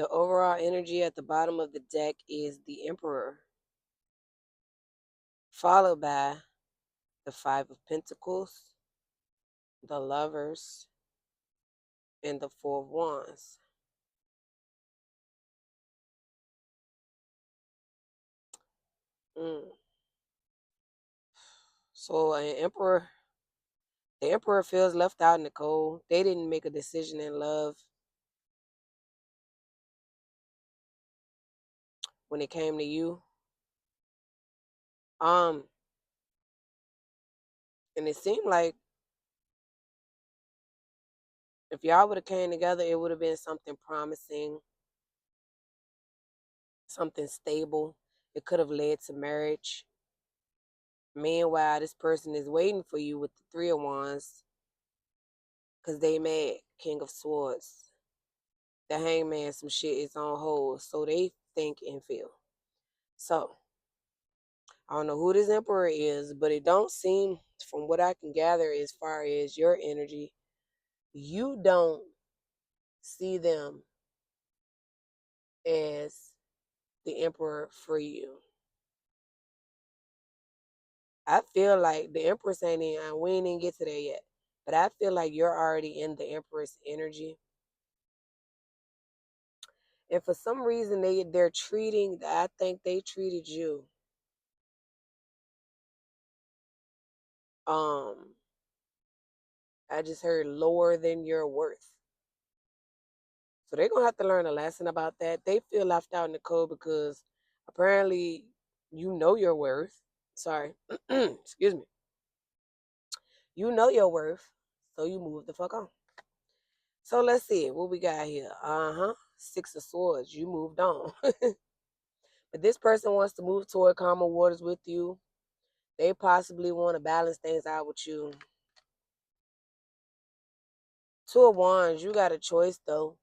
The overall energy at the bottom of the deck is the Emperor, followed by the Five of Pentacles, the Lovers, and the Four of Wands. Mm. So the Emperor feels left out in the cold. They didn't make a decision in love when it came to you. Um, and it seemed like if y'all would have came together, it would have been something promising, something stable. It could have led to marriage. Meanwhile, this person is waiting for you with the Three of Wands because they mad. King of Swords. The Hangman, some shit is on hold. So they think and feel. So, I don't know who this Emperor is, but it don't seem, from what I can gather as far as your energy, you don't see them as the Emperor for you. I feel like the Empress ain't in, we ain't even get to that yet. But I feel like you're already in the Empress energy. And for some reason I think they treated you um I just heard lower than your worth. So they're gonna have to learn a lesson about that. They feel left out in the cold because apparently you know your worth. Sorry. Excuse me. You know your worth. So you move the fuck on. So let's see what we got here. Six of Swords. You moved on. But this person wants to move toward calmer waters with you. They possibly want to balance things out with you. Two of Wands, you got a choice though.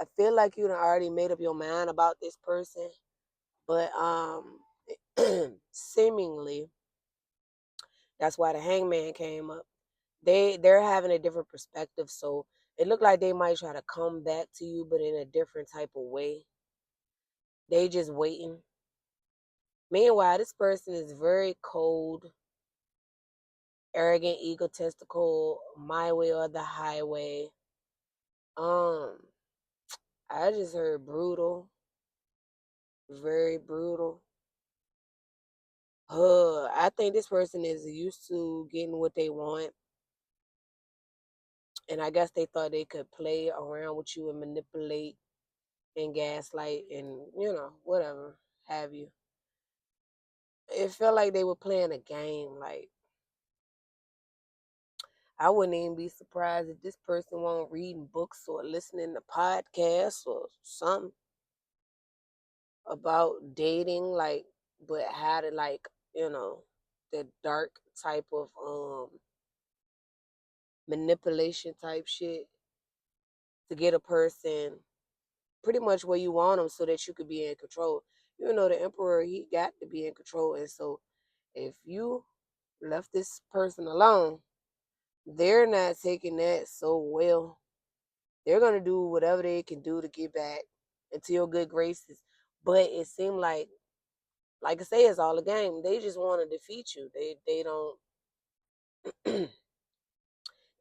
I feel like you done already made up your mind about this person, but seemingly that's why the Hangman came up. They're having a different perspective, so it looked like they might try to come back to you, but in a different type of way. They just waiting. Meanwhile, this person is very cold, arrogant, egotistical, my way or the highway. Um, I just heard brutal, very brutal. I think this person is used to getting what they want, and I guess they thought they could play around with you and manipulate and gaslight and whatever have you. It felt like they were playing a game. Like I wouldn't even be surprised if this person won't reading books or listening to podcasts or something about dating, like, but how to like, the dark type of manipulation type shit to get a person pretty much where you want them so that you could be in control. The Emperor, he got to be in control, and so if you left this person alone, they're not taking that so well. They're gonna do whatever they can do to get back into your good graces. But it seemed like I say, it's all a game. They just want to defeat you. They don't.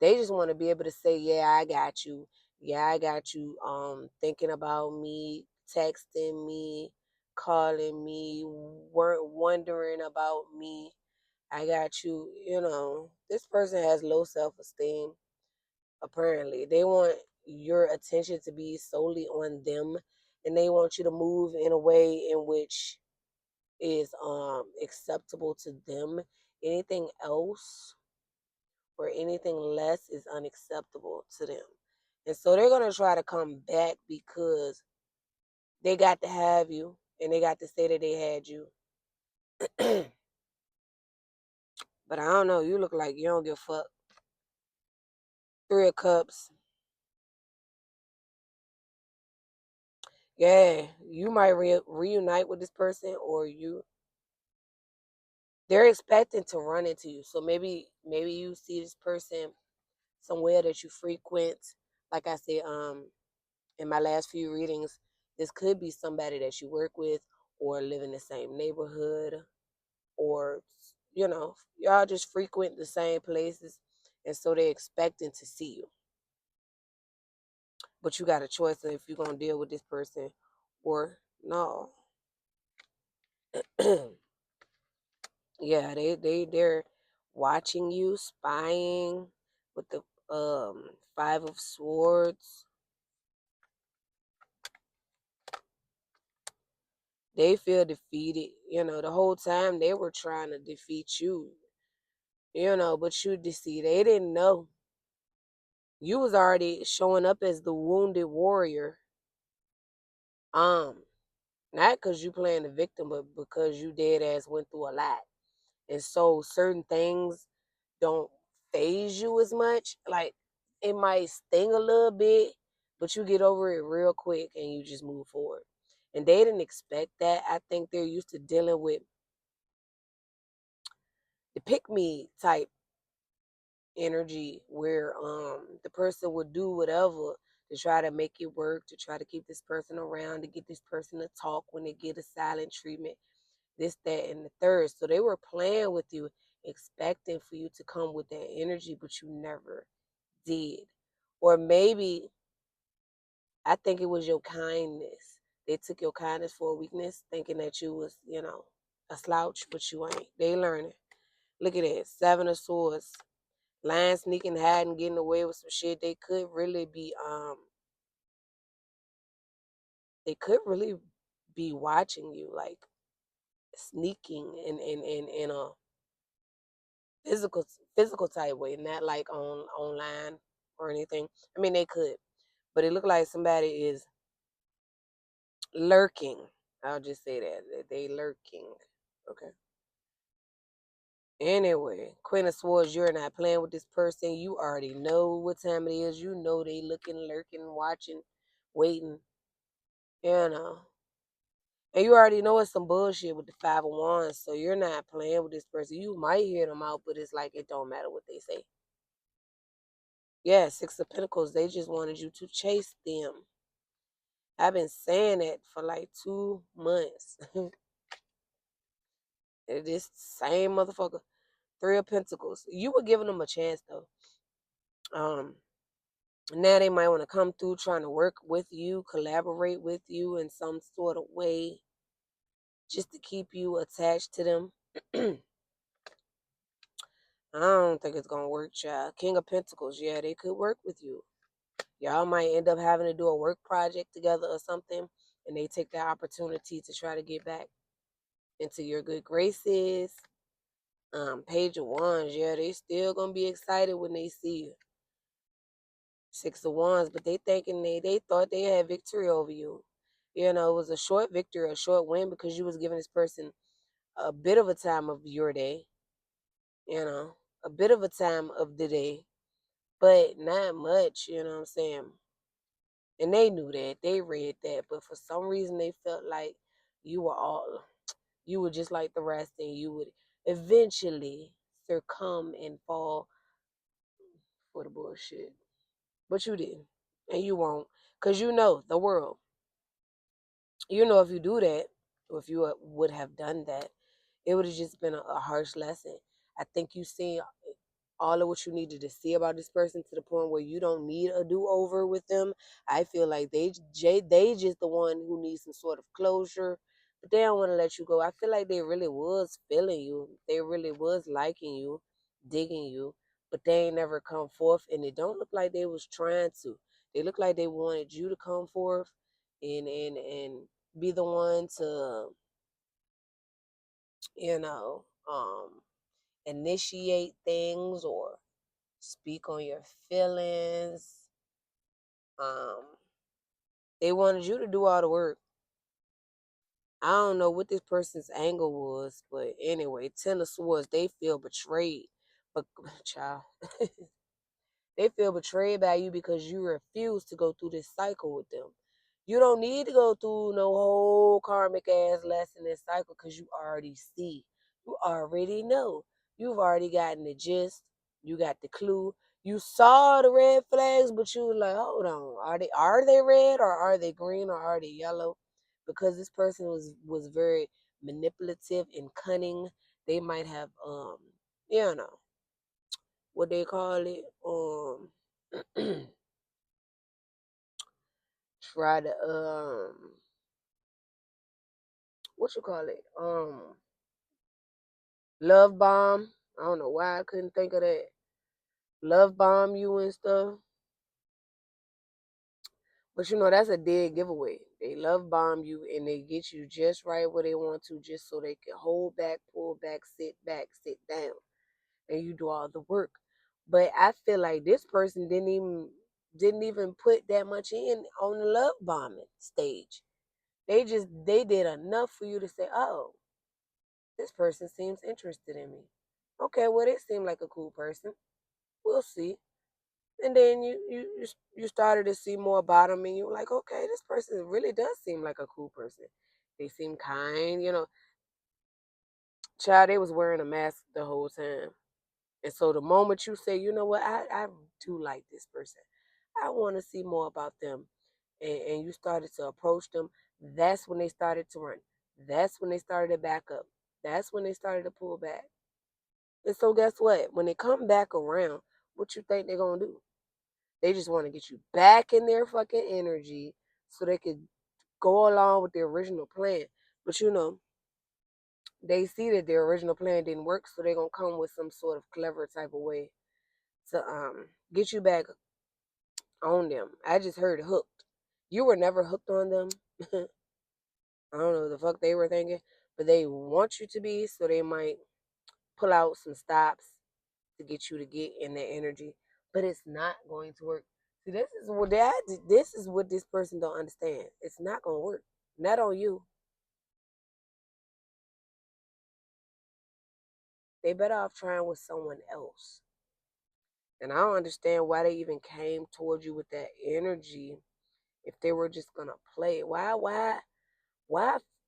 They just want to be able to say, "Yeah, I got you. Yeah, I got you." Thinking about me, texting me, calling me, weren't wondering about me. I got you. This person has low self-esteem. Apparently, they want your attention to be solely on them, and they want you to move in a way in which is acceptable to them. Anything else or anything less is unacceptable to them. And so they're gonna try to come back because they got to have you and they got to say that they had you. But I don't know, you look like you don't give a fuck. Three of Cups. Yeah, you might reunite with this person, or they're expecting to run into you. So maybe you see this person somewhere that you frequent. Like I said, In my last few readings, this could be somebody that you work with or live in the same neighborhood, or y'all just frequent the same places, and so they're expecting to see you. But you got a choice of if you're gonna deal with this person or no. Yeah, they're watching you, spying with the five of swords. They feel defeated. The whole time they were trying to defeat you. But you see, they didn't know. You was already showing up as the wounded warrior. Um, Not because you playing the victim, but because you dead ass went through a lot. And so certain things don't phase you as much. Like, it might sting a little bit, but you get over it real quick and you just move forward. And they didn't expect that. I think they're used to dealing with the pick me type energy where the person would do whatever to try to make it work, to try to keep this person around, to get this person to talk when they get a silent treatment, this, that, and the third. So they were playing with you, expecting for you to come with that energy, but you never did. Or maybe I think it was your kindness. They took your kindness for a weakness, thinking that you was, a slouch, but you ain't. They learning. Look at that. Seven of Swords. Lying, sneaking, hiding, getting away with some shit. They could really be watching you, like sneaking in a physical physical type way, not like online or anything. I mean, they could, but it looked like somebody is lurking. I'll just say that they lurking. Okay. Anyway, Queen of Swords, you're not playing with this person. You already know what time it is. You know they looking, lurking, watching, waiting. You know. And you already know it's some bullshit with the Five of Wands, so you're not playing with this person. You might hear them out, but it's like it don't matter what they say. Yeah, Six of Pentacles, they just wanted you to chase them. I've been saying that for like 2 months. This same motherfucker. Three of Pentacles. You were giving them a chance though. Um, Now they might want to come through trying to work with you, collaborate with you in some sort of way, just to keep you attached to them. I don't think it's gonna work, child. King of Pentacles, yeah, they could work with you. Y'all might end up having to do a work project together or something, and they take that opportunity to try to get back into your good graces. Page of Wands, yeah, they still gonna be excited when they see you. Six of Wands, but they thought they had victory over you. It was a short victory, a short win, because you was giving this person a bit of a time of your day, you know, a bit of a time of the day, but not much, you know what I'm saying? And they knew that, they read that, but for some reason they felt like you were all, you were just like the rest, and you would eventually succumb and fall for the bullshit. But you didn't, and you won't, because you know the world. If you do that, or if you would have done that, it would have just been a harsh lesson. I think you seen all of what you needed to see about this person to the point where you don't need a do over with them. I feel like they just the one who needs some sort of closure, but they don't want to let you go. I feel like they really was feeling you. They really was liking you, digging you, but they ain't never come forth, and it don't look like they was trying to. They look like they wanted you to come forth and be the one to, you know, initiate things or speak on your feelings. Um, they wanted you to do all the work. I don't know what this person's angle was, but anyway, Ten of Swords, they feel betrayed. But child, they feel betrayed by you because you refuse to go through this cycle with them. You don't need to go through no whole karmic ass lesson and cycle because you already see. You already know. You've already gotten the gist. You got the clue. You saw the red flags, but you were like, hold on, are they red or are they green or are they yellow? Because this person was very manipulative and cunning. They might have you know, what they call it, try to what you call it? Love bomb. I don't know why I couldn't think of that. Love bomb you and stuff. But you know that's a dead giveaway. They love bomb you and they get you just right where they want to, just so they can hold back, pull back, sit down, and you do all the work. But I feel like this person didn't even put that much in on the love bombing stage. They did enough for you to say, oh, this person seems interested in me. Okay, well they seem like a cool person. We'll see. And then you started to see more about them, and you were like, okay, this person really does seem like a cool person. They seem kind, Child, they was wearing a mask the whole time. And so the moment you say, you know what, I do like this person, I want to see more about them, and you started to approach them, that's when they started to run. That's when they started to back up. That's when they started to pull back. And so guess what? When they come back around, what you think they're gonna do? They just want to get you back in their fucking energy so they could go along with the original plan. But they see that their original plan didn't work, so they're gonna come with some sort of clever type of way to get you back on them. I just heard hooked. You were never hooked on them. I don't know what the fuck they were thinking, but they want you to be, so they might pull out some stops to get you to get in that energy. But it's not going to work. See, this is what this person don't understand. It's not gonna work. Not on you. They better off trying with someone else. And I don't understand why they even came towards you with that energy if they were just gonna play. Why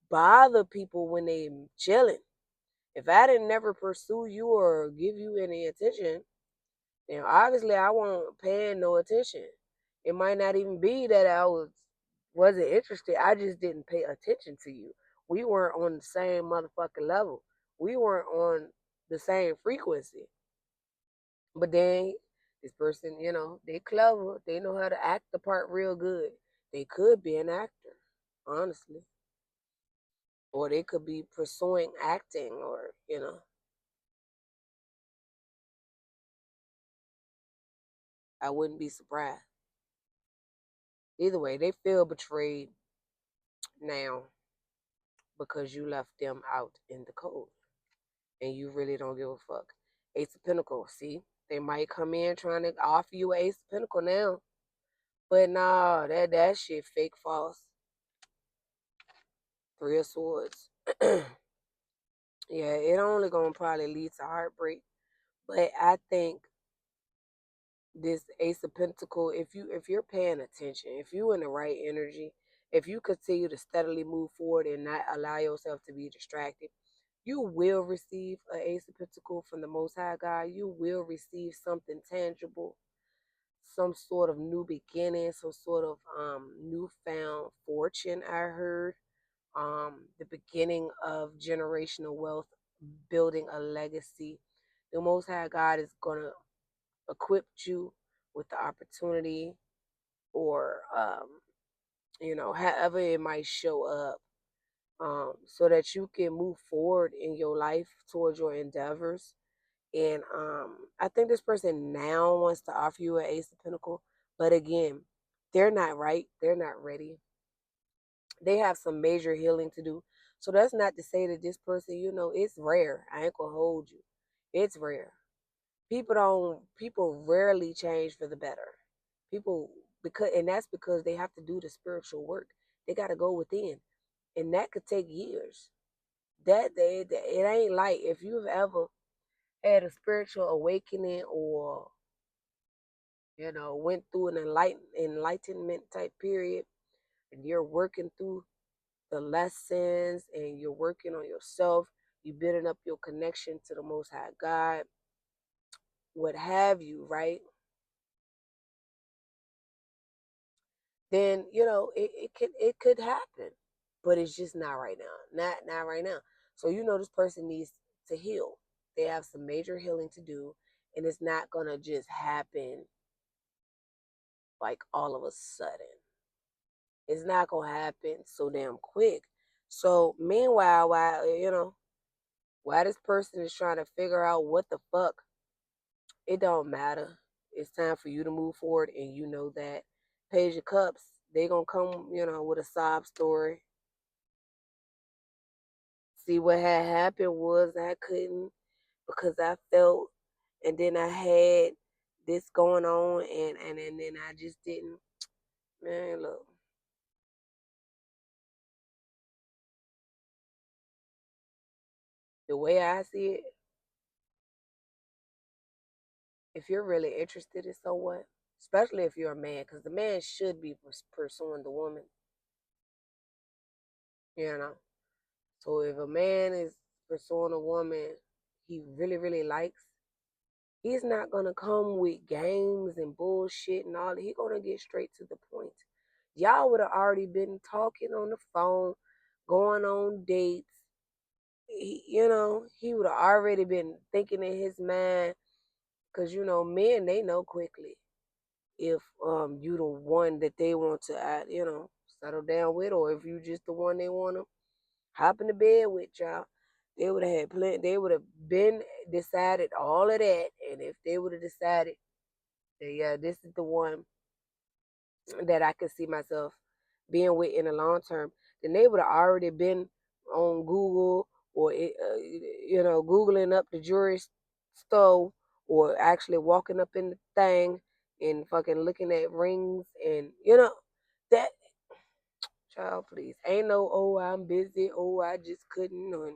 bother people when they chilling? If I didn't never pursue you or give you any attention, then obviously I won't pay no attention. It might not even be that wasn't interested. I just didn't pay attention to you. We weren't on the same motherfucking level. We weren't on the same frequency. But then this person, they clever. They know how to act the part real good. They could be an actor, honestly. Or they could be pursuing acting, or, I wouldn't be surprised. Either way, they feel betrayed now because you left them out in the cold and you really don't give a fuck. Ace of Pentacles, see? They might come in trying to offer you Ace of Pentacles now. But nah, that shit fake false. Three of Swords. Yeah, it only gonna probably lead to heartbreak. But I think this Ace of Pentacle, if you're paying attention, if you in the right energy, if you continue to steadily move forward and not allow yourself to be distracted, you will receive an Ace of Pentacle from the Most High God. You will receive something tangible, some sort of new beginning, some sort of newfound fortune. I heard the beginning of generational wealth, building a legacy. The Most High God is gonna equip you with the opportunity, or however it might show up, so that you can move forward in your life towards your endeavors. And I think this person now wants to offer you an Ace of Pentacle, but again, they're not right. They're not ready. They have some major healing to do. So that's not to say that this person, it's rare. I ain't gonna hold you. It's rare. People rarely change for the better. People, and that's because they have to do the spiritual work. They got to go within, and that could take years. It ain't like if you've ever had a spiritual awakening, or went through an enlightenment type period, and you're working through the lessons and you're working on yourself, you building up your connection to the Most High God, what have you, right? then it could happen. But it's just not right now. Not right now. So this person needs to heal. They have some major healing to do, and it's not gonna just happen like all of a sudden. It's not gonna happen so damn quick. So meanwhile, while this person is trying to figure out what the fuck, it don't matter. It's time for you to move forward, and you know that. Page of Cups, they gonna come, with a sob story. See, what had happened was I couldn't because I felt, and then I had this going on, and then I just didn't. Man, look, the way I see it, if you're really interested in someone, especially if you're a man, because the man should be pursuing the woman, you know. So if a man is pursuing a woman he really, really likes, he's not gonna come with games and bullshit and all that. He's gonna get straight to the point. Y'all would have already been talking on the phone, going on dates. He would have already been thinking in his mind, because men, they know quickly if you the one that they want to settle down with, or if you just the one they want to hop in the bed with, y'all. They would have had plenty. They would have been decided all of that, and if they would have decided that, yeah, this is the one that I could see myself being with in the long term, then they would have already been on Google, or googling up the jewelry store, or actually walking up in the thing and fucking looking at rings, and that. Child, please, ain't no, oh, I'm busy, oh, I just couldn't, and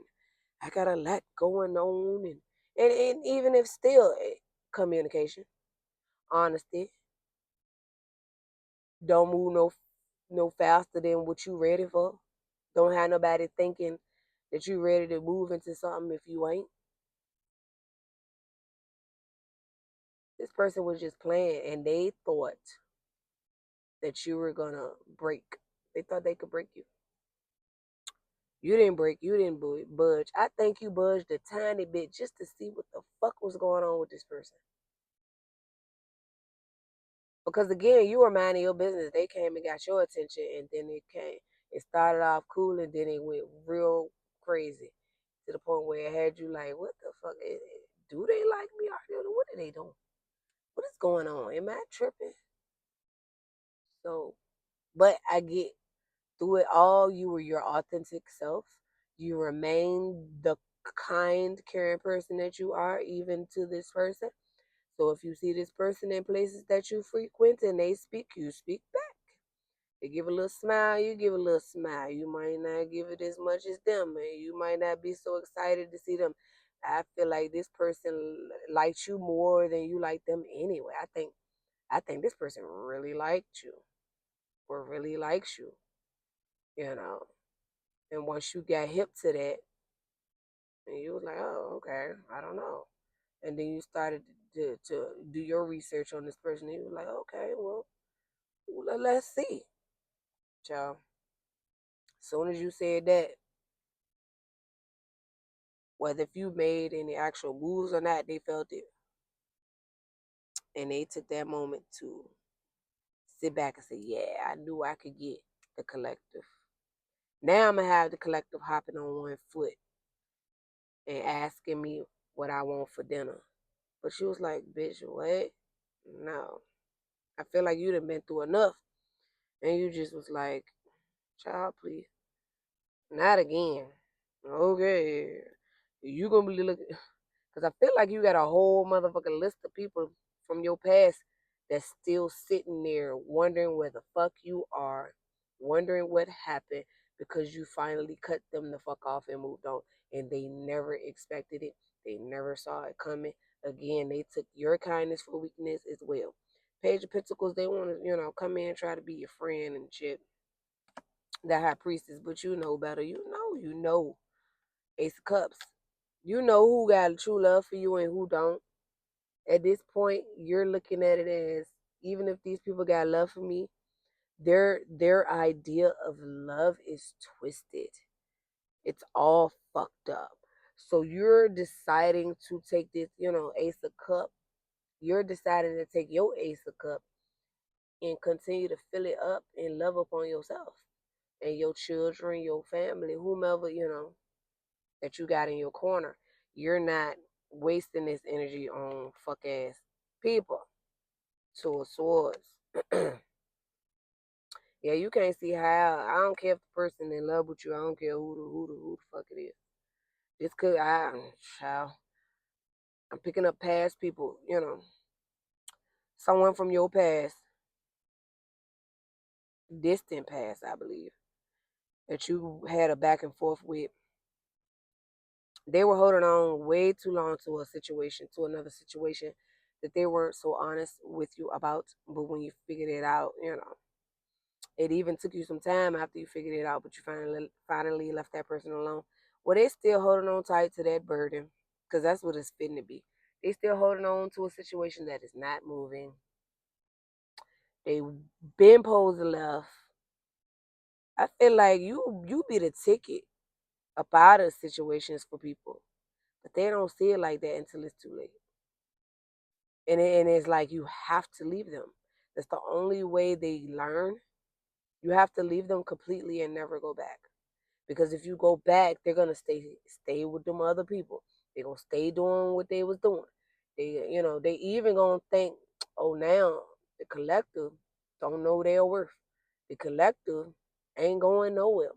I got a lot going on, and even if still, communication, honesty, don't move no faster than what you ready for. Don't have nobody thinking that you ready to move into something if you ain't. This person was just playing, and they thought that you were gonna break. They thought they could break you. You didn't break. You didn't budge. I think you budged a tiny bit just to see what the fuck was going on with this person. Because again, you were minding your business. They came and got your attention, and then it came. It started off cool, and then it went real crazy to the point where it had you like, what the fuck? Do they like me? What are they doing? What is going on? Am I tripping? So, but I get through it all. You were your authentic self. You remain the kind, caring person that you are, even to this person. So if you see this person in places that you frequent and they speak, you speak back. They give a little smile, you give a little smile. You might not give it as much as them, and you might not be so excited to see them. I feel like this person likes you more than you like them anyway. I think this person really liked you, or really likes you, you know. And once you got hip to that, and you was like, oh, okay, I don't know. And then you started to do your research on this person, and you was like, okay, well, let's see. Child. As soon as you said that, whether if you made any actual moves or not, they felt it. And they took that moment to sit back and say, yeah, I knew I could get the collective. Now I'm going to have the collective hopping on one foot and asking me what I want for dinner. But she was like, bitch, what? No. I feel like you done been through enough. And you just was like, child, please. Not again. Okay. You gonna be looking, because I feel like you got a whole motherfucking list of people from your past that's still sitting there wondering where the fuck you are, wondering what happened, because you finally cut them the fuck off and moved on. And they never expected it. They never saw it coming. Again, they took your kindness for weakness as well. Page of Pentacles, they want to, come in and try to be your friend and shit. The High Priestess, but you know better. You know. Ace of Cups. You know who got a true love for you and who don't. At this point, you're looking at it as, even if these people got love for me, Their idea of love is twisted. It's all fucked up. So you're deciding to take this, Ace of Cup. You're deciding to take your Ace of Cup and continue to fill it up and love upon yourself and your children, your family, whomever, that you got in your corner. You're not wasting this energy on fuck ass people. Two of Swords. Yeah, you can't see how. I don't care if the person in love with you. I don't care who the fuck it is. This could child. I'm picking up past people. Someone from your past, distant past, I believe, that you had a back and forth with. They were holding on way too long to a situation, to another situation that they weren't so honest with you about. But when you figured it out, it even took you some time after you figured it out, but you finally left that person alone. Well, they still holding on tight to that burden, because that's what it's fitting to be. They still holding on to a situation that is not moving. They been posed left. I feel like you be the ticket up out of situations for people, but they don't see it like that until it's too late. And it's like you have to leave them. That's the only way they learn. You have to leave them completely and never go back. Because if you go back, they're gonna stay with them other people. They're gonna stay doing what they was doing. They even gonna think, oh, now the collective don't know their worth. The collective ain't going nowhere.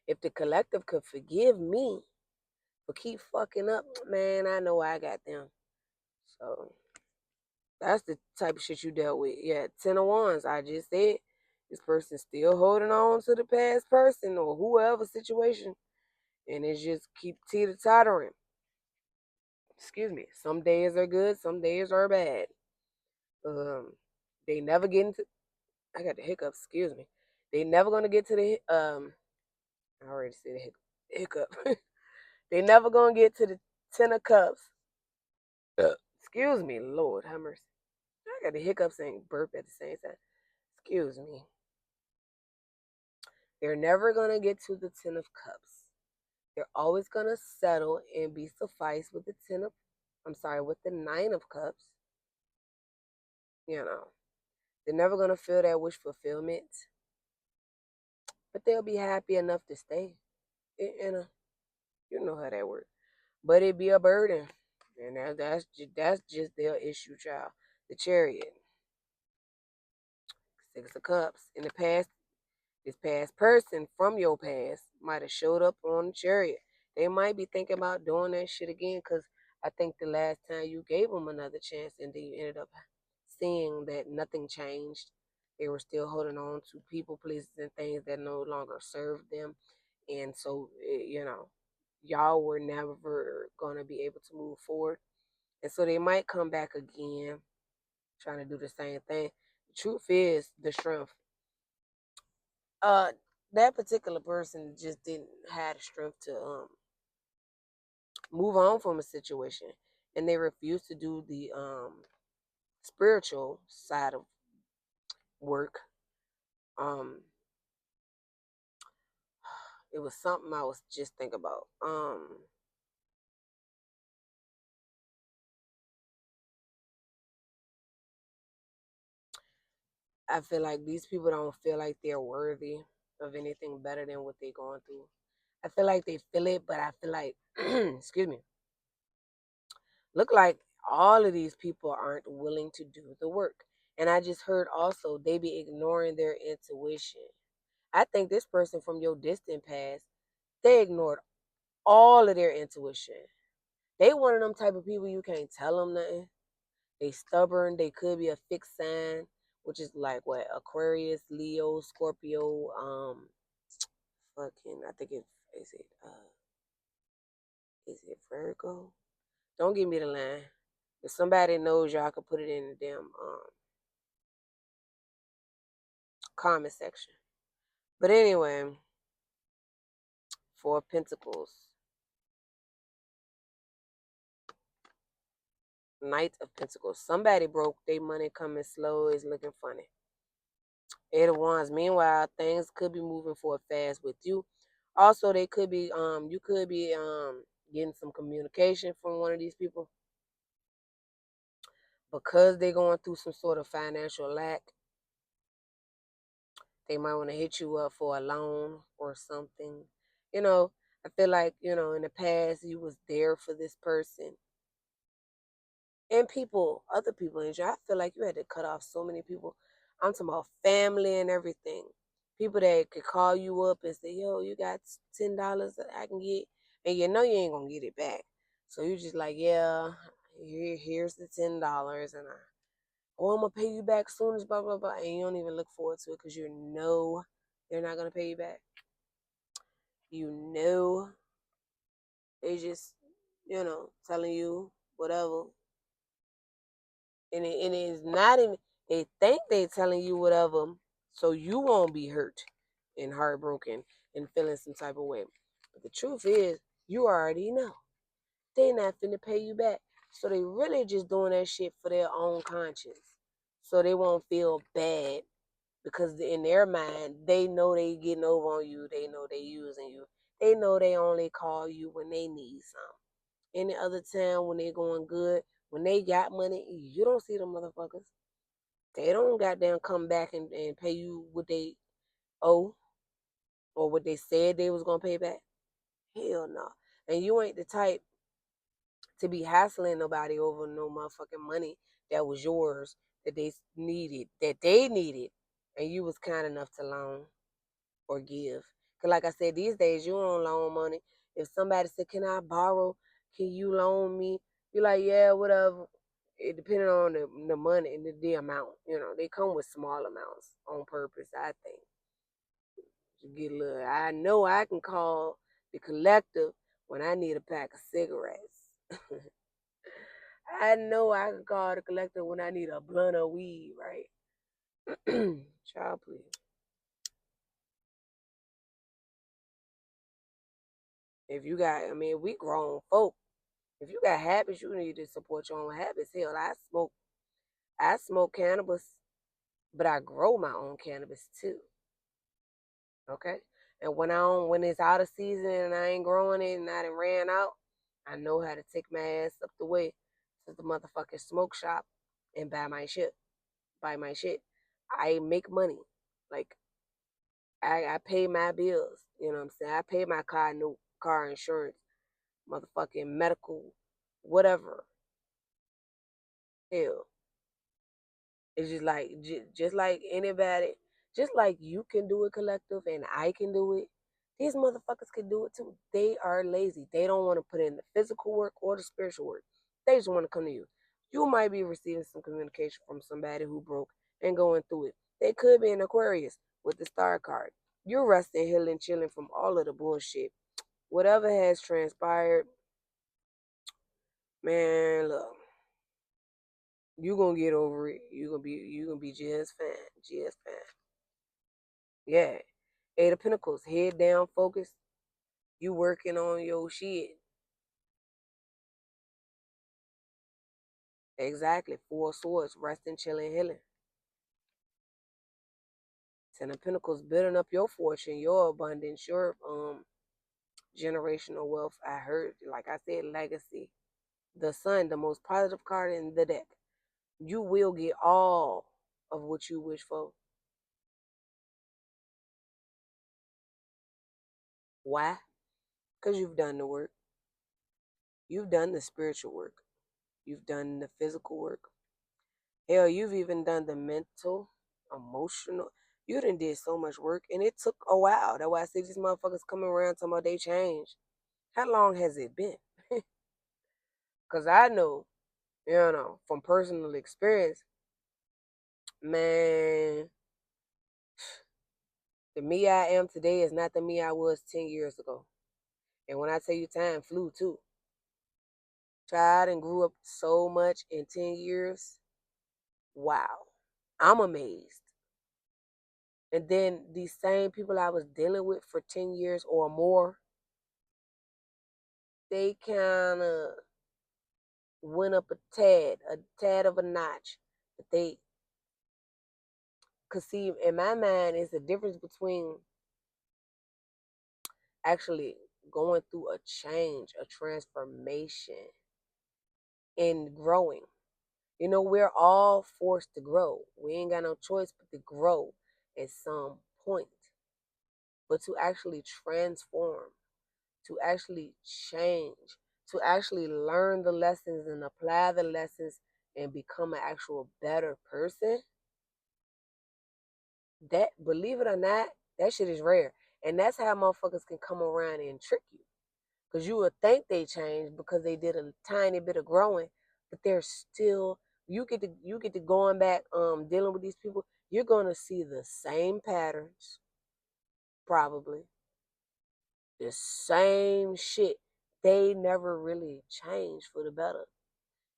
If the collective could forgive me for keep fucking up, man, I know I got them. So that's the type of shit you dealt with. Yeah, 10 of Wands. I just said this person still holding on to the past person or whoever situation, and it just keep teeter tottering. Excuse me. Some days are good, some days are bad. Um, they never get into. I got the hiccups. Excuse me. They never gonna get to the. I already said hiccup. They never gonna get to the 10 of Cups. Excuse me, Lord have mercy. I got the hiccups and burp at the same time. Excuse me. They're never gonna get to the 10 of Cups. They're always gonna settle and be sufficed with the with the 9 of Cups. You know, they're never gonna feel that wish fulfillment, but they'll be happy enough to stay. You know how that works. But it be a burden, and that's just their issue, child. The Chariot, 6 of Cups. In the past, this past person from your past might have showed up on the Chariot. They might be thinking about doing that shit again, because I think the last time you gave them another chance and then you ended up seeing that nothing changed. They were still holding on to people, places, and things that no longer served them. And so, y'all were never going to be able to move forward. And so they might come back again trying to do the same thing. The truth is, the strength. Uh, that particular person just didn't have the strength to move on from a situation, and they refused to do the spiritual side of work. Um, it was something I was just thinking about. I feel like these people don't feel like they're worthy of anything better than what they're going through. I feel like they feel it, but I feel like, excuse me, look like all of these people aren't willing to do the work. And I just heard also they be ignoring their intuition. I think this person from your distant past, they ignored all of their intuition. They one of them type of people you can't tell them nothing. They stubborn. They could be a fixed sign, which is like what, Aquarius, Leo, Scorpio, fucking, I think is it Virgo? Don't give me the line. If somebody knows, y'all can put it in the damn comment section. But anyway, 4 of Pentacles, Knight of Pentacles. Somebody broke. They money coming slow is looking funny. They the ones. Meanwhile, things could be moving forward fast with you. Also, they could be you could be getting some communication from one of these people because they're going through some sort of financial lack. They might want to hit you up for a loan or something. You know, I feel like, in the past you was there for this person and people, other people in you. I feel like you had to cut off so many people. I'm talking about family and everything. People that could call you up and say, "Yo, you got $10 that I can get," and you know you ain't gonna get it back. So you just like, "Yeah, here's the $10, and I'm gonna pay you back soon as blah blah blah," and you don't even look forward to it because you know they're not gonna pay you back. You know they just, telling you whatever, and it's not even. They think they telling you whatever, so you won't be hurt and heartbroken and feeling some type of way. But the truth is, you already know they not finna pay you back. So they really just doing that shit for their own conscience, so they won't feel bad because in their mind they know they getting over on you. They know they using you. They know they only call you when they need something. Any other time when they going good, when they got money, you don't see them motherfuckers. They don't goddamn come back and pay you what they owe or what they said they was gonna pay back. Hell no. And you ain't the type to be hassling nobody over no motherfucking money that was yours that they needed, and you was kind enough to loan or give. Cause like I said, these days you don't loan money. If somebody said, "Can I borrow? Can you loan me?" You're like, "Yeah, whatever." It depending on the money and the amount. They come with small amounts on purpose. I think to get a little. I know I can call the collective when I need a pack of cigarettes. I know I can call the collective when I need a blunt of weed, right? Child, please. If you got, I mean, we grown folk. If you got habits, you need to support your own habits. Hell, I smoke cannabis, but I grow my own cannabis too. Okay, and when it's out of season and I ain't growing it and I done ran out, I know how to take my ass up the way to the motherfucking smoke shop and buy my shit. Buy my shit. I make money. Like I pay my bills. You know what I'm saying? I pay my car insurance, motherfucking medical, whatever. Hell, it's just like anybody, just like you can do it collective and I can do it. These motherfuckers can do it too. They are lazy. They don't want to put in the physical work or the spiritual work. They just want to come to you. You might be receiving some communication from somebody who broke and going through it. They could be an Aquarius with the star card. You're resting, healing, chilling from all of the bullshit. Whatever has transpired, man, look, you gonna get over it. You gonna be just fine. Just fine. Yeah. Eight of Pentacles, head down, focus. You working on your shit. Exactly. Four of Swords, resting, chilling, healing. Ten of Pentacles, building up your fortune, your abundance, your generational wealth. I heard, like I said, legacy. The Sun, the most positive card in the deck. You will get all of what you wish for. Why? Because you've done the work. You've done the spiritual work. You've done the physical work. Hell, you've even done the mental, emotional. You done did so much work, and it took a while. That's why I see these motherfuckers coming around talking about they changed. How long has it been? Because I know, from personal experience, man, the me I am today is not the me I was 10 years ago. And when I tell you time flew too, tried and grew up so much in 10 years. Wow. I'm amazed. And then these same people I was dealing with for 10 years or more, they kind of went up a tad of a notch. But Cause see, in my mind, it's the difference between actually going through a change, a transformation, and growing. You know, we're all forced to grow. We ain't got no choice but to grow at some point. But to actually transform, to actually change, to actually learn the lessons and apply the lessons and become an actual better person, that, believe it or not, that shit is rare. And that's how motherfuckers can come around and trick you. Because you would think they changed because they did a tiny bit of growing, but they're still, you get to going back dealing with these people, you're gonna see the same patterns, probably. The same shit. They never really changed for the better.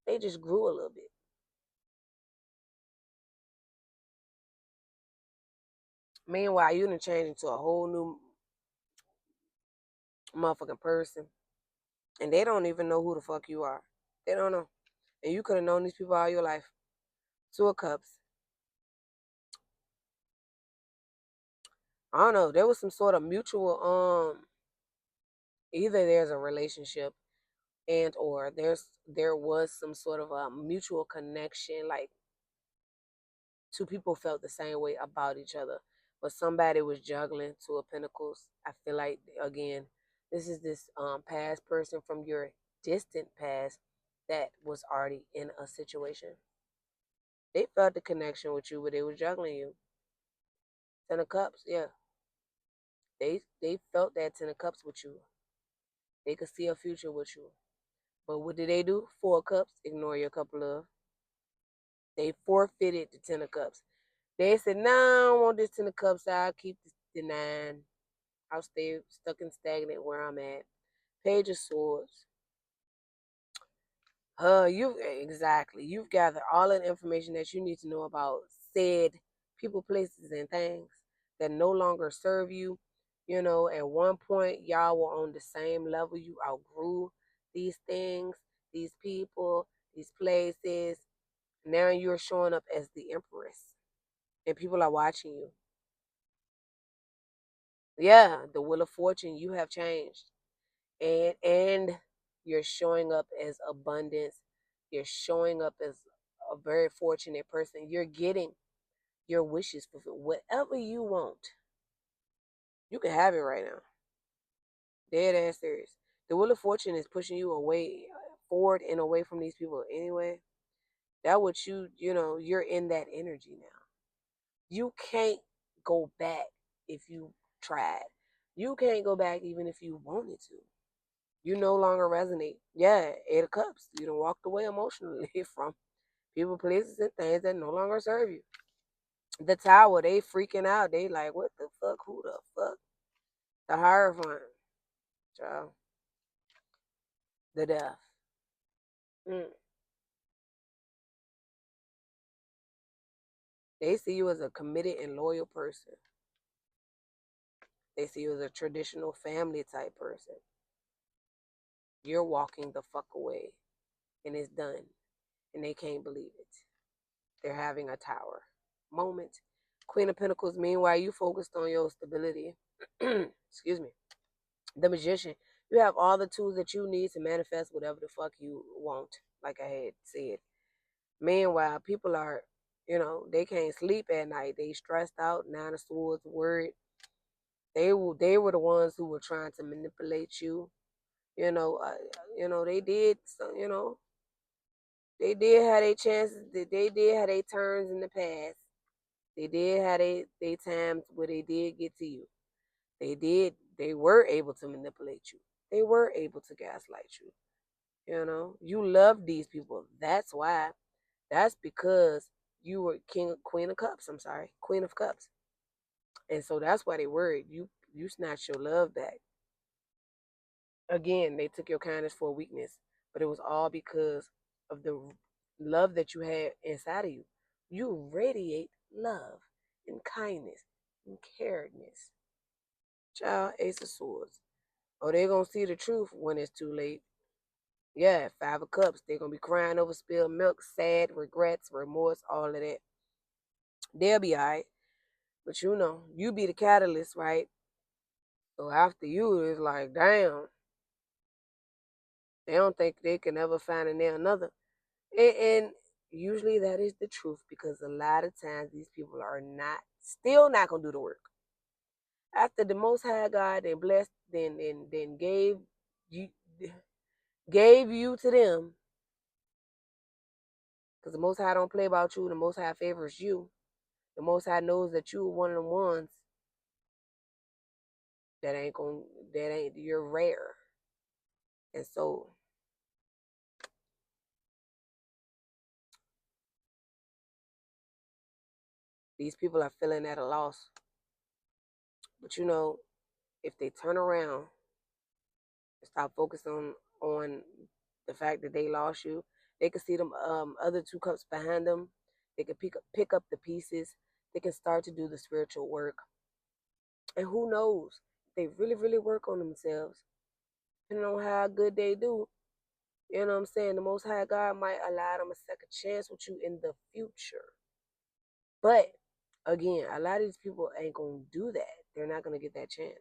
They just grew a little bit. Meanwhile, you done changed into a whole new motherfucking person. And they don't even know who the fuck you are. They don't know. And you could have known these people all your life. Two of Cups. I don't know. There was some sort of mutual either there's a relationship and or there was some sort of a mutual connection, like two people felt the same way about each other, but somebody was juggling two of pentacles. I feel like, again, this is this past person from your distant past that was already in a situation. They felt the connection with you, but they were juggling you. Ten of Cups, yeah. They felt that Ten of Cups with you. They could see a future with you. But what did they do? Four of Cups, ignore your couple of. They forfeited the Ten of Cups. They said, "Nah, I don't want this Ten of Cups. I'll keep the nine. I'll stay stuck and stagnant where I'm at." Page of Swords. You exactly. You've gathered all of the information that you need to know about said people, places, and things that no longer serve you. You know, at one point y'all were on the same level. You outgrew these things, these people, these places. Now you're showing up as the Empress, and people are watching you. Yeah, the Wheel of Fortune. You have changed, and you're showing up as abundance. You're showing up as a very fortunate person. You're getting your wishes fulfilled. Whatever you want, you can have it right now. Dead ass serious. The Wheel of Fortune is pushing you away, forward and away from these people anyway. That what you're in that energy now. You can't go back if you tried. You can't go back even if you wanted to. You no longer resonate. Yeah, Eight of Cups. You done walked away emotionally from people, places, and things that no longer serve you. The Tower, they freaking out. They like, what the fuck? Who the fuck? The Hierophant. Child. The Death. Mm. They see you as a committed and loyal person. They see you as a traditional family type person. You're walking the fuck away. And it's done. And they can't believe it. They're having a tower moment. Queen of Pentacles, meanwhile, you focused on your stability. Excuse me. The Magician, you have all the tools that you need to manifest whatever the fuck you want, like I had said. Meanwhile, people are, they can't sleep at night. They stressed out, Nine of Swords, worried. They were the ones who were trying to manipulate you. You know, uh, they did. So, they did have their chances. They did have their turns in the past. They did have they times where they did get to you. They were able to manipulate you. They were able to gaslight you. You love these people. That's why. That's because you were Queen of Cups. I'm sorry, Queen of Cups. And so that's why they worried. You snatched your love back. Again, they took your kindness for weakness, but it was all because of the love that you had inside of you. You radiate love and kindness and caredness. Child, Ace of Swords. Oh, they're gonna see the truth when it's too late. Yeah, Five of Cups. They're gonna be crying over spilled milk, sad, regrets, remorse, all of that. They'll be alright. But you know, you be the catalyst, right? So after you, it's like, damn, they don't think they can ever find another. And usually that is the truth because a lot of times these people are not still not gonna do the work. After the Most High God and blessed, then you gave you to them because the Most High don't play about you. The Most High favors you. The Most High knows that you are one of the ones that ain't gonna that ain't you're rare, and so these people are feeling at a loss. But you know, if they turn around and stop focusing on the fact that they lost you, they can see them other two cups behind them. They can pick up the pieces. They can start to do the spiritual work. And who knows? They really work on themselves. Depending on how good they do, you know what I'm saying? The Most High God might allow them a second chance with you in the future. But again, a lot of these people ain't gonna do that. They're not gonna get that chance.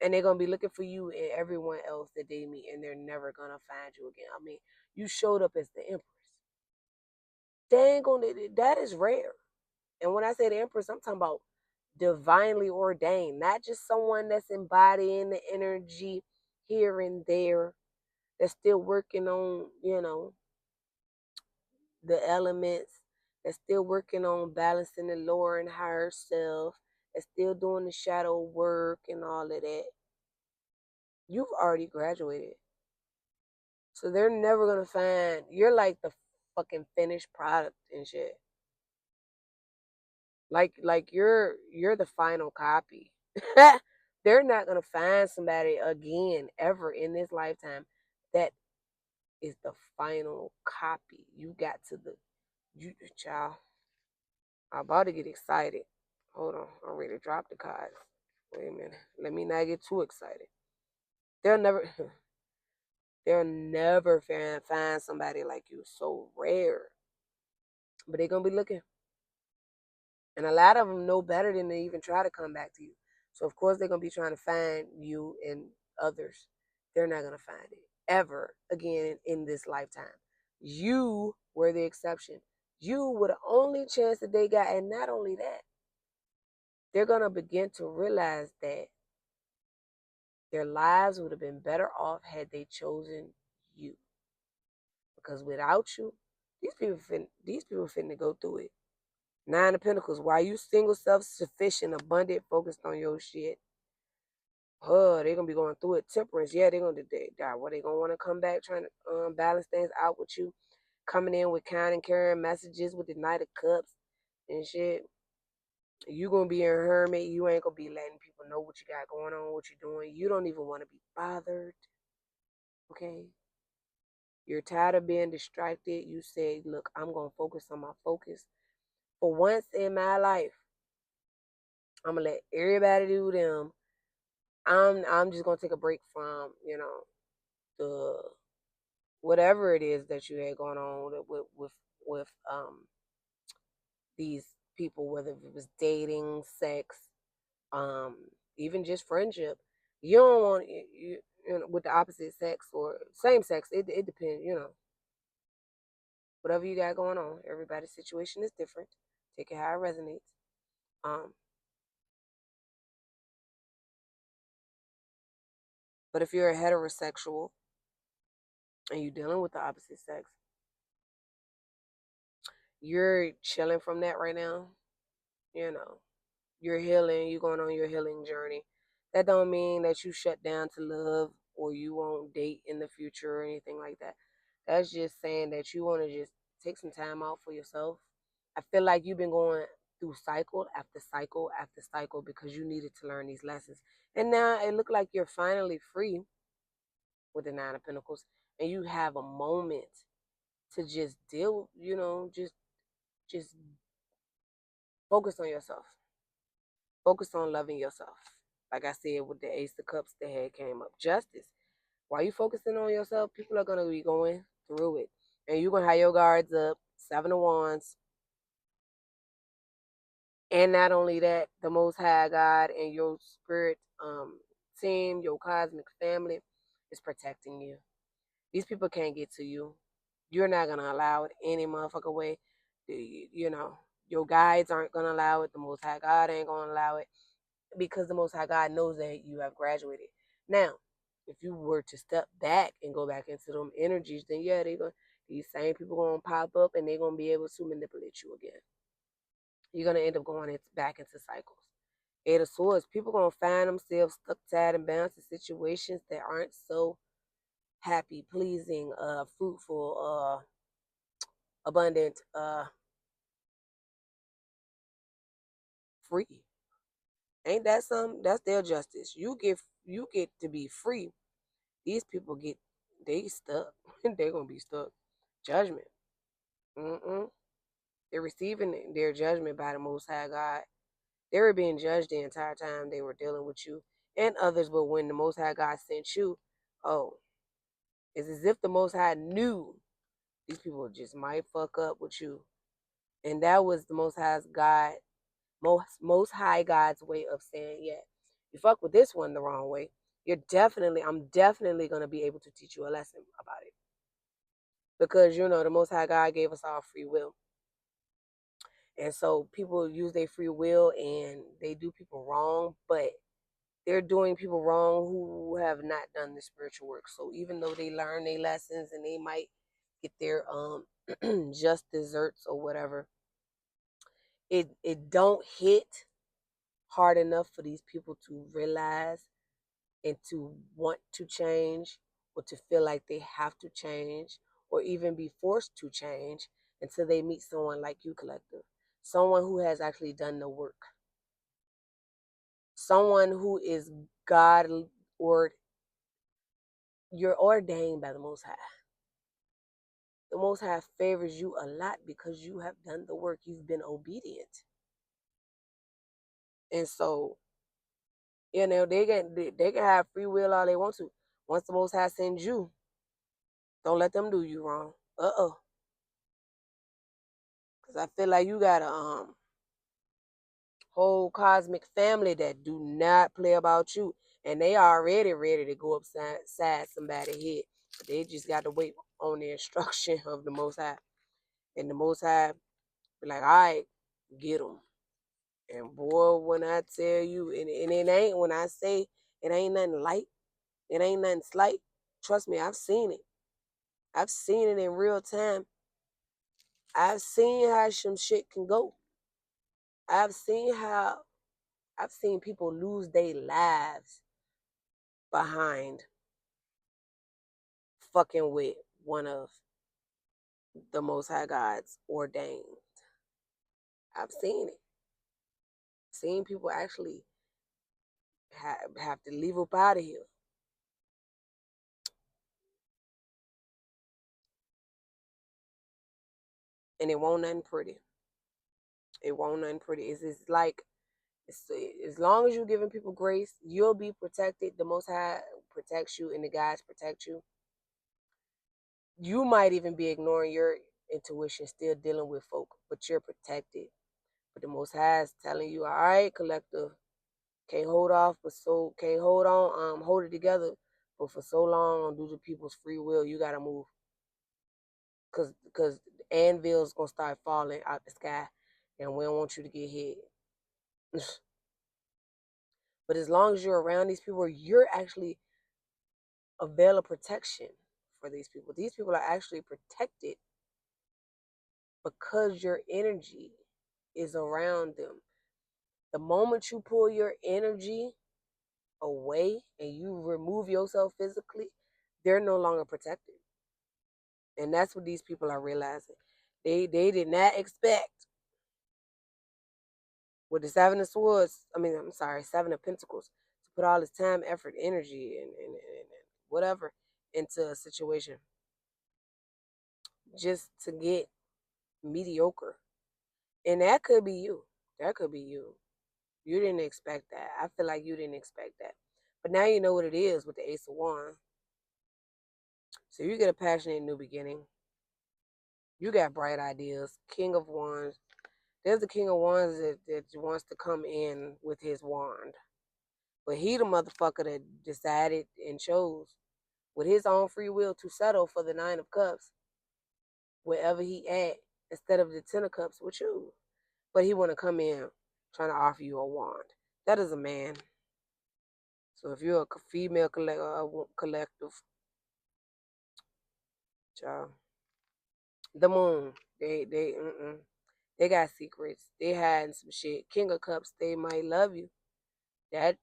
And they're gonna be looking for you and everyone else that they meet, and they're never gonna find you again. I mean, you showed up as the Empress. They ain't gonna. That is rare. And when I say the Empress, I'm talking about divinely ordained, not just someone that's embodying the energy here and there. That's still working on, the elements. That's still working on balancing the lower and higher self. That's still doing the shadow work and all of that. You've already graduated. So they're never gonna find you're like the fucking finished product and shit. Like you're the final copy. They're not gonna find somebody again ever in this lifetime that is the final copy. You got to the you child. I'm about to get excited. Hold on, I'm ready to drop the cards. Wait a minute. Let me not get too excited. They'll never they'll never find somebody like you. So rare. But they're gonna be looking. And a lot of them know better than to even try to come back to you. So of course they're gonna be trying to find you and others. They're not gonna find it ever again in this lifetime. You were the exception. You were the only chance that they got, and not only that, they're gonna begin to realize that their lives would have been better off had they chosen you. Because without you, these people finna go through it. Nine of Pentacles. While you single, self-sufficient, abundant, focused on your shit, they're gonna be going through it. Temperance, yeah, they're gonna die. What they gonna want to come back trying to balance things out with you, coming in with kind and caring messages with the Knight of Cups and shit. You gonna be a hermit. You ain't gonna be letting people know what you got going on, what you're doing. You don't even want to be bothered. Okay. You're tired of being distracted. You say, look, I'm gonna focus on my focus. For once in my life, I'm gonna let everybody do them. I'm just gonna take a break from, the whatever it is that you had going on with these people, whether it was dating, sex, um, even just friendship. You don't want with the opposite sex or same sex. It depends, whatever you got going on. Everybody's situation is different. Take it how it resonates. Um, but if you're a heterosexual and you're dealing with the opposite sex, you're chilling from that right now. You know, you're healing. You're going on your healing journey. That don't mean that you shut down to love or you won't date in the future or anything like that. That's just saying that you want to just take some time out for yourself. I feel like you've been going through cycle after cycle after cycle because you needed to learn these lessons. And now it looked like you're finally free with the Nine of Pentacles and you have a moment to just deal, just focus on yourself. Focus on loving yourself. Like I said with the Ace of Cups, the head came up. Justice. While you focusing on yourself, people are gonna be going through it. And you're gonna have your guards up, Seven of Wands, And not only that, the Most High God and your spirit team, your cosmic family, is protecting you. These people can't get to you. You're not gonna allow it any motherfucker way. You know, your guides aren't gonna allow it. The Most High God ain't gonna allow it because the Most High God knows that you have graduated. Now, if you were to step back and go back into them energies, then yeah, these same people gonna pop up and they're gonna be able to manipulate you again. You're gonna end up going back into cycles. Eight of Swords, people gonna find themselves stuck, tied, and bound to situations that aren't so happy, pleasing, fruitful, abundant, free. Ain't that something? That's their justice. You get to be free. These people they stuck. They're gonna be stuck. Judgment. Mm-mm. They're receiving their judgment by the Most High God. They were being judged the entire time they were dealing with you and others, but when the Most High God sent you, oh, it's as if the Most High knew these people just might fuck up with you. And that was the Most High God's way of saying, yeah, you fuck with this one the wrong way. I'm definitely gonna be able to teach you a lesson about it. Because the Most High God gave us all free will. And so people use their free will and they do people wrong, but they're doing people wrong who have not done the spiritual work. So even though they learn their lessons and they might get their just desserts or whatever, it don't hit hard enough for these people to realize and to want to change or to feel like they have to change or even be forced to change until they meet someone like you, Collective. Someone who has actually done the work. Someone who is God or you're ordained by the Most High. The Most High favors you a lot because you have done the work. You've been obedient. And so, they can have free will all they want to. Once the Most High sends you, don't let them do you wrong. Because I feel like you got a whole cosmic family that do not play about you. And they already ready to go upside somebody's head. But they just got to wait on the instruction of the Most High. And the Most High be like, all right, get them. And boy, when I tell you, and it ain't, when I say it ain't nothing light, it ain't nothing slight, trust me, I've seen it. I've seen it in real time. I've seen how some shit can go. I've seen how I've seen people lose their lives behind fucking with one of the Most High God's ordained. I've seen it. Seen people actually have to leave up out of here. And it won't nothing pretty. It won't nothing pretty. It's like, as long as you're giving people grace, you'll be protected. The Most High protects you and the guys protect you. You might even be ignoring your intuition, still dealing with folk, but you're protected. But the Most High is telling you, all right, Collective, can't hold off, but so can't hold on, hold it together. But for so long, due to people's free will, you gotta move, cause anvil's gonna start falling out the sky, and we don't want you to get hit. But as long as you're around these people, you're actually a veil of protection for these people. These people are actually protected because your energy is around them. The moment you pull your energy away and you remove yourself physically, they're no longer protected. And that's what these people are realizing. They did not expect with the Seven of Swords, I'm sorry, Seven of Pentacles, to put all this time, effort, energy, and whatever into a situation just to get mediocre. And that could be you. That could be you. You didn't expect that. I feel like you didn't expect that. But now you know what it is with the Ace of Wands. So you get a passionate new beginning. You got bright ideas. King of Wands. There's the King of Wands that wants to come in with his wand. But he the motherfucker that decided and chose with his own free will to settle for the Nine of Cups wherever he at instead of the Ten of Cups with you. But he want to come in trying to offer you a wand. That is a man. So if you're a female collective, child, the moon, they got secrets. They hiding some shit. King of Cups, they might love you. That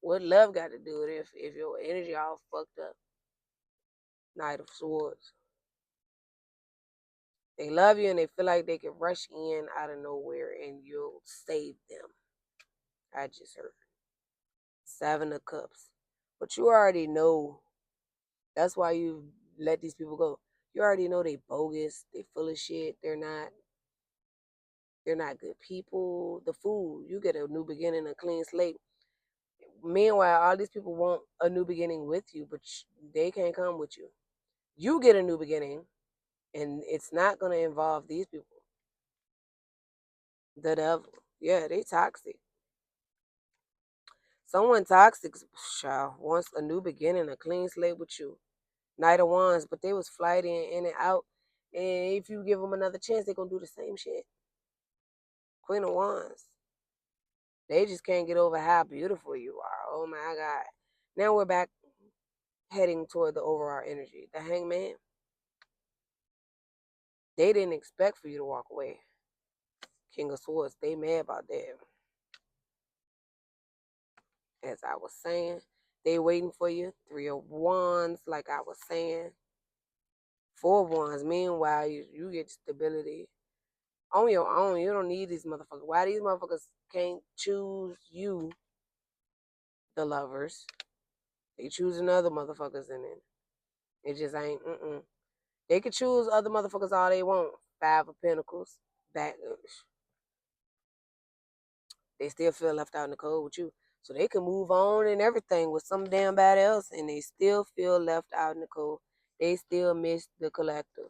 what love got to do with it if your energy all fucked up. Knight of Swords. They love you and they feel like they can rush in out of nowhere and you'll save them. I just heard. Seven of Cups. But you already know. That's why you let these people go. You already know they bogus. They full of shit. They're not good people. The Fool. You get a new beginning, a clean slate. Meanwhile, all these people want a new beginning with you, but they can't come with you. You get a new beginning, and it's not going to involve these people. The devil. Yeah, they toxic. Someone toxic, child, wants a new beginning, a clean slate with you. Knight of Wands, but they was flighting in and out. And if you give them another chance, they're going to do the same shit. Queen of Wands. They just can't get over how beautiful you are. Oh my God. Now we're back heading toward the overall energy. The Hangman. They didn't expect for you to walk away. King of Swords. They mad about that. As I was saying, they waiting for you. Three of Wands, like I was saying. Four of Wands. Meanwhile, you get stability on your own. You don't need these motherfuckers. Why these motherfuckers can't choose you, the lovers? They choose another motherfuckers in it. It just ain't. They could choose other motherfuckers all they want. Five of Pentacles. Back. They still feel left out in the cold with you. So they can move on and everything with some damn bad else, and they still feel left out in the cold. They still miss the collective.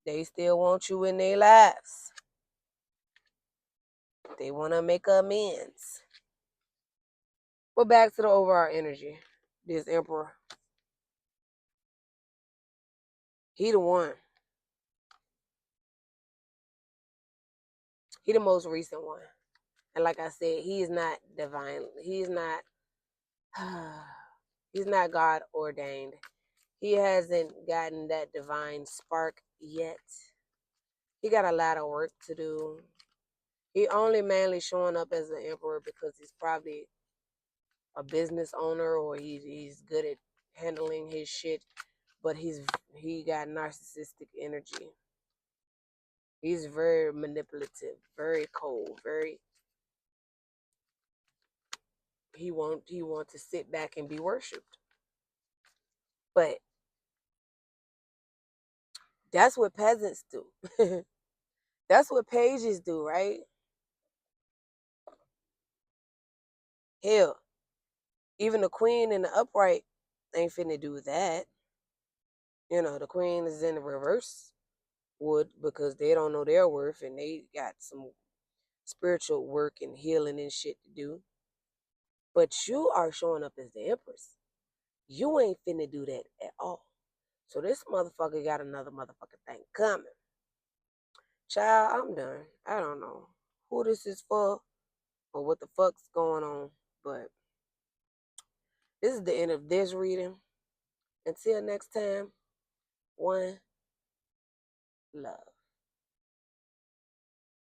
They still want you in their lives. They want to make amends. But back to the overall energy. This Emperor. He the one. He the most recent one. And like I said, he is not divine. He's not he's not God ordained. He hasn't gotten that divine spark yet. He got a lot of work to do. He only mainly showing up as an emperor because he's probably a business owner or he's good at handling his shit, but he got narcissistic energy. He's very manipulative, very cold, very he want to sit back and be worshipped. But that's what peasants do. That's what pages do, right? Hell, even the queen in the upright ain't finna do that. The queen is in the reverse wood because they don't know their worth and they got some spiritual work and healing and shit to do. But you are showing up as the empress. You ain't finna do that at all. So this motherfucker got another motherfucking thing coming. Child, I'm done. I don't know who this is for or what the fuck's going on, but this is the end of this reading. Until next time, one love.